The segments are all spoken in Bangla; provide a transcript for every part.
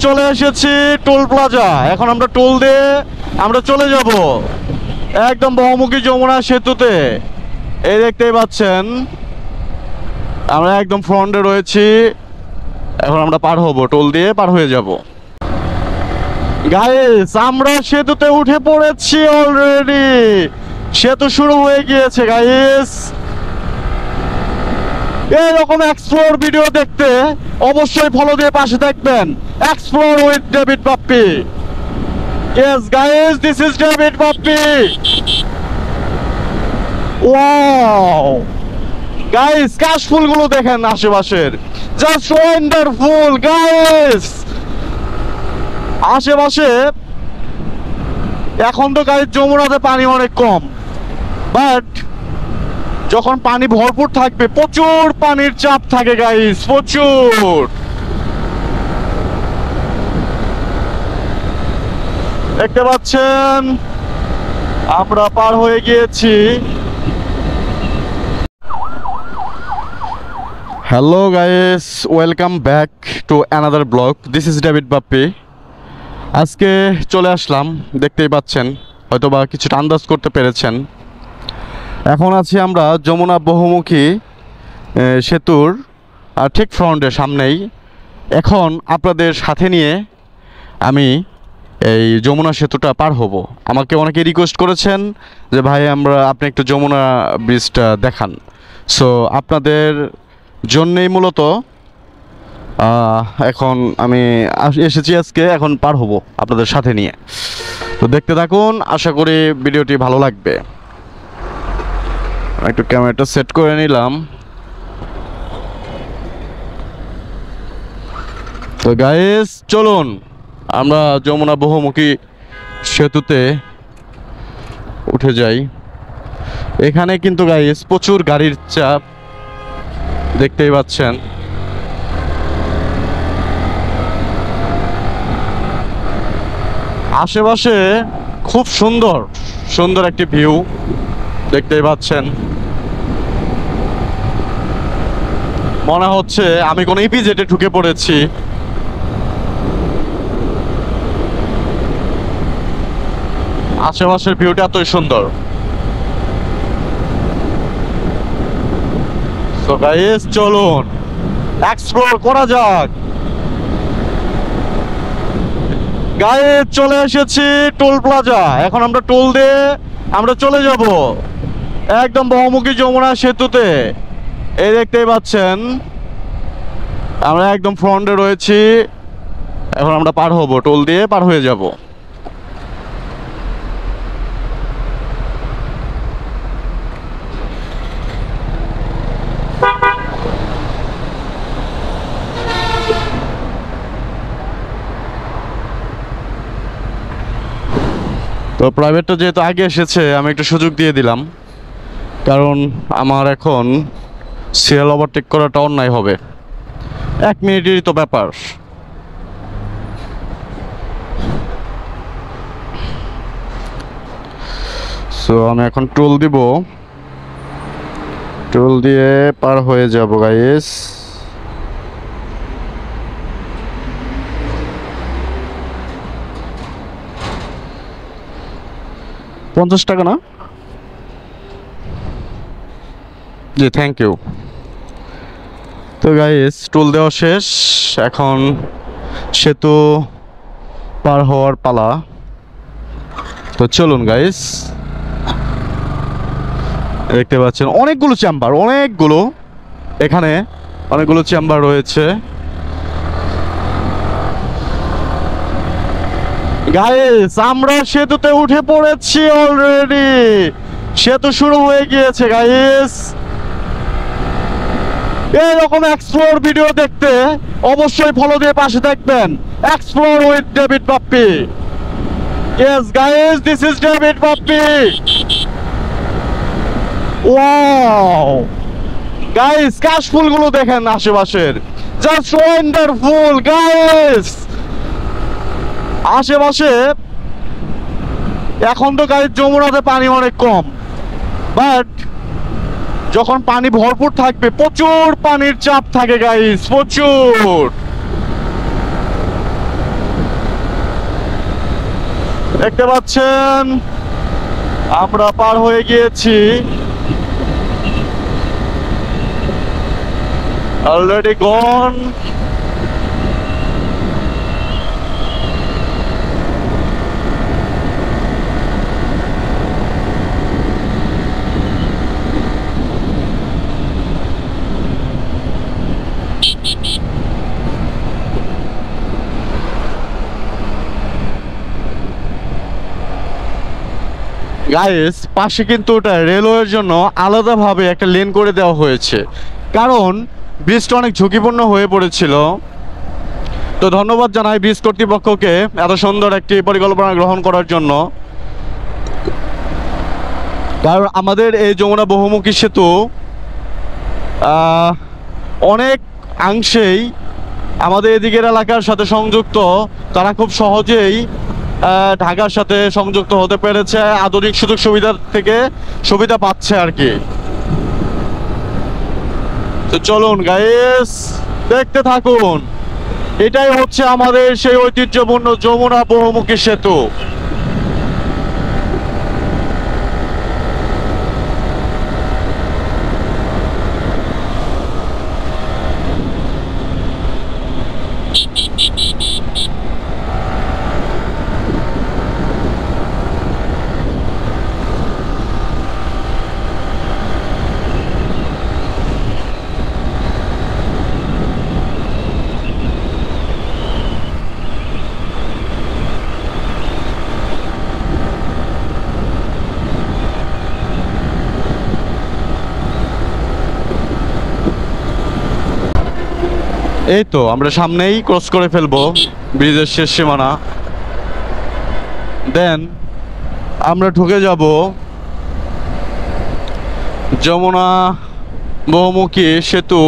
চলে এসেছি টোল প্লাজা। এখন আমরা টোল দিয়ে আমরা চলে যাব একদম বহুমুখী যমুনা সেতুতে। এই দেখতেই পাচ্ছেন আমরা একদম ফ্রন্টে রয়েছি। এখন আমরা পার হব, টোল দিয়ে পার হয়ে যাব। গাইস আমরা সেতুতে উঠে পড়েছি অলরেডি। সেতু শুরু হয়ে গিয়েছে গাইস। এইরকম এক্সপ্লোর ভিডিও দেখতে অবশ্যই ফলো দিয়ে পাশে থাকবেন। Explore with David puppy. Yes guys, this is David Pappy. Wow guys, কাশফুল গুলো দেখেন আশেপাশের, জাস্ট ওয়ান্ডারফুল গাইস। আশেপাশে এখন তো গাইস যমুনাতে পানি অনেক কম, বাট যখন পানি ভরপুর থাকবে প্রচুর পানির চাপ থাকে গাইস, প্রচুর। দেখতে পাচ্ছেন আমরা পার হয়ে গিয়েছি। Hello guys, welcome back to another blog. This is David puppy. আজকে চলে আসলাম, দেখতেই পাচ্ছেন, হয়তোবা কিছুটা আন্দাজ করতে পেরেছেন। এখন আছি আমরা যমুনা বহুমুখী সেতুর ঠিক ফ্রন্টের সামনেই। এখন আপনাদের সাথে নিয়ে আমি এই যমুনা সেতুটা পার হব। আমাকে অনেকে রিকোয়েস্ট করেছেন যে ভাই আপনি একটু যমুনা ব্রিজটা দেখান। সো আপনাদের জন্যেই মূলত এখন আমি এসেছি আজকে। এখন পার হব আপনাদের সাথে নিয়ে। তো দেখতে থাকুন, আশা করি ভিডিওটি ভালো লাগবে। একটু ক্যামেরাটা সেট করে নিলাম। তো গাইস চলুন আমরা যমুনা বহুমুখী সেতুতে উঠে যাই। এখানে কিন্তু গাইস প্রচুর গাড়ির চাপ, দেখতেই পাচ্ছেন। আশেপাশে খুব সুন্দর সুন্দর একটি ভিউ দেখতেই পাচ্ছেন। মনে হচ্ছে আমি কোন ইপিজেডে ঢুকে পড়েছি। আশেপাশের ভিউটা এতই সুন্দর। সো গাইস চলুন এক্সপ্লোর করা যাক। গাইস চলে এসেছি টোল প্লাজা। এখন আমরা টোল দিয়ে আমরা চলে যাব একদম বহুমুখী যমুনা সেতুতে। এই দেখতেই পাচ্ছেন আমরা একদম ফ্রন্টে রয়েছি। এখন আমরা পার হব, টোল দিয়ে পার হয়ে যাব। তো প্রাইভেটটা যেহেতু আগে এসেছে আমি একটু সুযোগ দিয়ে দিলাম, কারণ আমার এখন সিএল ওভারটেক করাটা অন্যায় হবে। 1 মিনিটেরই তো ব্যাপার। সো আমি এখন টোল দিব, টোল দিয়ে পার হয়ে যাব গাইস। $50 না? জি থ্যাংক ইউ। তো গাইস টোল দেওয়া শেষ, এখন সেতু পার হওয়ার পালা। তো চলুন গাইস। দেখতে পাচ্ছেন অনেকগুলো চেম্বার, এখানে অনেকগুলো চেম্বার রয়েছে। গাইস আমরা সেতুতে উঠে পড়েছি অলরেডি। সেতু শুরু হয়ে গিয়েছে গাইস। এইরকম এক্সপ্লোর ভিডিও দেখতে অবশ্যই ফলো দিয়ে পাশে থাকবেন। Explore with David puppy. Yes guys, this is David Pappy. Wow guys, কাশফুল গুলো দেখেন আশেপাশের, জাস্ট ওয়ান্ডারফুল গাইস। আশেপাশে এখন তো গাইস যমুনাতে পানি অনেক কম, বাট যখন পানি ভরপুর থাকবে প্রচুর পানির চাপ থাকে গাইস, প্রচুর। দেখতে পাচ্ছেন আমরা পার হয়ে গিয়েছি অলরেডি গন। গাইস পাশে কিন্তু ওটা রেলওয়ের জন্য আলাদাভাবে একটা লেন করে দেওয়া হয়েছে, কারণ ব্রিজটা অনেক ঝুঁকিপূর্ণ হয়ে পড়েছিল। তো ধন্যবাদ জানাই ব্রিজ কর্তৃপক্ষকে এত সুন্দর একটি পরিকল্পনা গ্রহণ করার জন্য। কারণ আমাদের এই যমুনা বহুমুখী সেতু অনেক অংশেই আমাদের এদিকের এলাকার সাথে সংযুক্ত। তারা খুব সহজেই ঢাকার সাথে সংযুক্ত হতে পেরেছে, আধুনিক সুযোগ সুবিধার থেকে সুবিধা পাচ্ছে আর কি। তো চলুন গাইস দেখতে থাকুন, এটাই হচ্ছে আমাদের সেই ঐতিহ্যপূর্ণ যমুনা বহুমুখী সেতু। এই তো আমরা সামনেই ক্রস করে ফেলবো ব্রিজের শেষ সীমানা, দেন আমরা ঢুকে যাব যমুনা বহুমুখী সেতু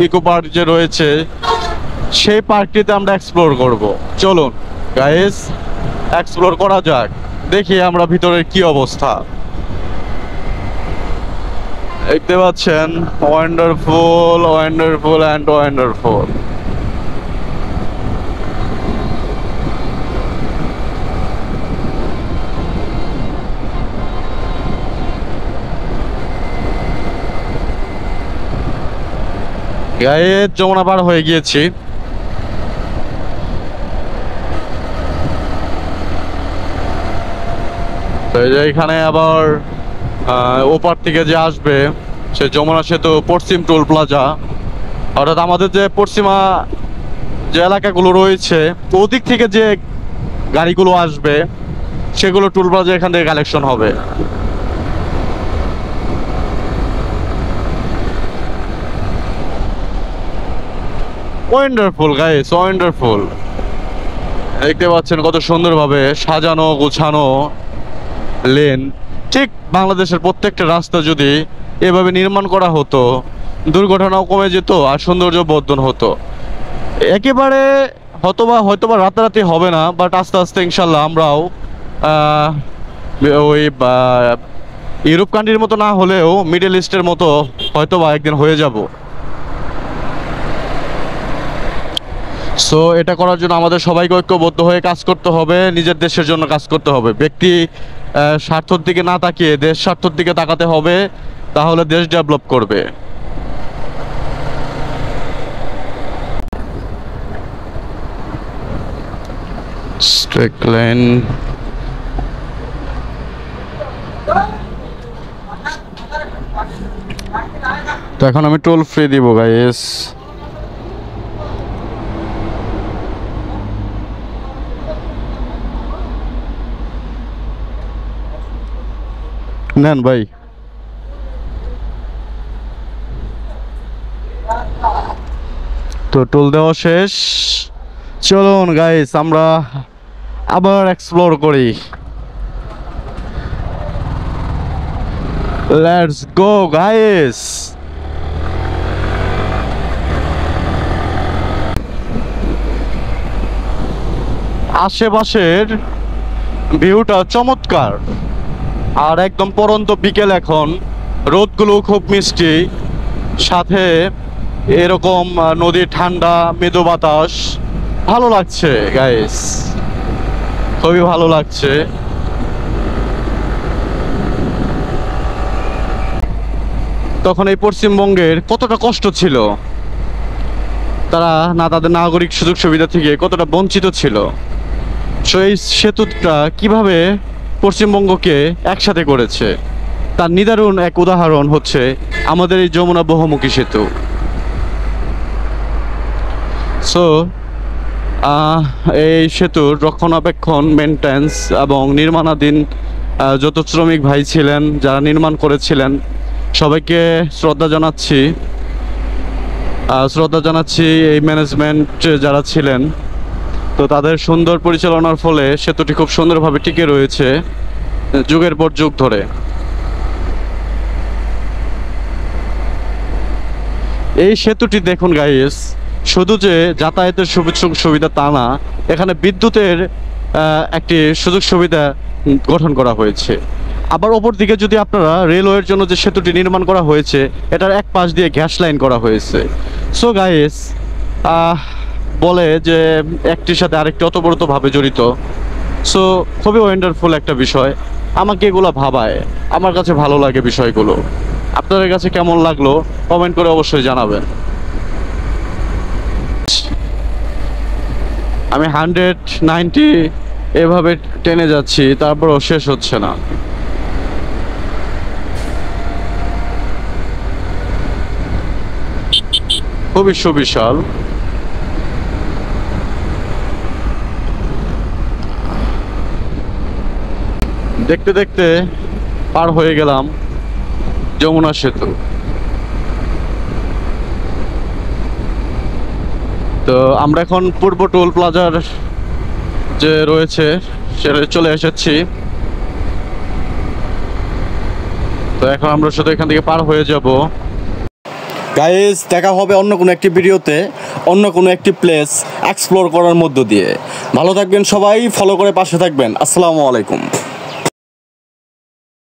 ইকো পার্ক যে রয়েছে সেই পার্কটিতে আমরা এক্সপ্লোর করব। চলুন গাইস এক্সপ্লোর করা যাক, দেখি আমরা ভিতরের কি অবস্থা। দেখতে পাচ্ছেন ওয়ান্ডারফুল ওয়ান্ডারফুল অ্যান্ড ওয়ান্ডারফুল। গায়ে যমুনা পার হয়ে গিয়েছি। তো এই যে এখানে আবার ওপার থেকে যে আসবে সে যমুনা সেতু পশ্চিম টোল প্লাজা, অর্থাৎ আমাদের যে পশ্চিমা যে এলাকাগুলো রয়েছে ওদিক থেকে যে গাড়িগুলো আসবে সেগুলো টোল প্লাজা এখান থেকে কালেকশন হবে। Wonderful guys wonderful. দেখতে পাচ্ছেন কত সুন্দরভাবে সাজানো গোছানো লেন। ঠিক বাংলাদেশের প্রত্যেকটা রাস্তা যদি এভাবে নির্মাণ করা হতো দুর্ঘটনাও কমে যেত আর সৌন্দর্য বর্ধন হতো। একেবারে হয়তোবা রাতারাতি হবে না, বাট আস্তে আস্তে ইনশাল্লাহ আমরাও ওই ইউরোপ কান্ট্রির মতো না হলেও মিডল ইস্টের মতো হয়তোবা একদিন হয়ে যাব। সো এটা করার জন্য আমাদের সবাইকে ঐক্যবদ্ধ হয়ে কাজ করতে হবে, নিজের দেশের জন্য কাজ করতে হবে। ব্যক্তি স্বার্থের দিকে না তাকিয়ে দেশ স্বার্থের দিকে তাকাতে হবে, তাহলে দেশ ডেভেলপ করবে। Straight line. তো এখন আমি টোল ফ্রি দিব গাইস। নেন ভাই। তো টোল দেওয়া শেষ, চলুন গাইস আমরা আবার এক্সপ্লোর করি। Let's go guys. আশেপাশের ভিউটা চমৎকার, আর একদম পরন্ত বিকেল এখন, রোদগুলো খুব মিষ্টি, সাথে এরকম নদীর ঠান্ডা মৃদু বাতাস, ভালো লাগছে গাইস, খুবই ভালো লাগছে। তখন এই পশ্চিমবঙ্গের কতটা কষ্ট ছিল, তারা না তাদের নাগরিক সুযোগ সুবিধা থেকে কতটা বঞ্চিত ছিল। সো এই সেতুটা কিভাবে পশ্চিমবঙ্গকে একসাথে করেছে তার নিদারুণ এক উদাহরণ হচ্ছে আমাদের এই যমুনা বহুমুখী সেতু। সো এই সেতুর রক্ষণাবেক্ষণ, মেনটেন্স এবং নির্মাণাধীন যত শ্রমিক ভাই ছিলেন, যারা নির্মাণ করেছিলেন, সবাইকে শ্রদ্ধা জানাচ্ছি এই ম্যানেজমেন্ট যারা ছিলেন। তো তাদের সুন্দর পরিচালনার ফলে সেতুটি খুব সুন্দরভাবে টিকে রয়েছে যুগের পর যুগ ধরে। এই সেতুটি দেখুন গাইস, শুধু যে যাতায়াতের সুবিধা তা না, এখানে বিদ্যুতের একটি সুযোগ সুবিধা গঠন করা হয়েছে। আবার ওপর দিকে যদি আপনারা রেলওয়ের জন্য যে সেতুটি নির্মাণ করা হয়েছে, এটার এক পাশ দিয়ে গ্যাস লাইন করা হয়েছে। সো গাইস, বলে যে একটির সাথে আরেকটি ওতপ্রোতভাবে জড়িত। সো খুবই ওয়ান্ডারফুল একটা বিষয়। আমাকে এগুলো ভাবায়, আমার কাছে ভালো লাগে বিষয়গুলো। আপনাদের কাছে কেমন লাগলো কমেন্ট করে অবশ্যই জানাবেন। আমি 190 এভাবে টেনে যাচ্ছি, তারপরও শেষ হচ্ছে না। খুবই সুবিশাল। দেখতে দেখতে পার হয়ে গেলাম যমুনা সেতু। তো আমরা এখন পূর্ব টোল প্লাজার যে রয়েছে সেটা চলে এসেছি। তো এখন আমরা শুধু এখান থেকে পার হয়ে যাব। গাইস, দেখা হবে অন্য কোনো একটি ভিডিওতে, অন্য কোনো একটি প্লেস এক্সপ্লোর করার মধ্য দিয়ে। ভালো থাকবেন সবাই, ফলো করে পাশে থাকবেন। আসসালামু আলাইকুম।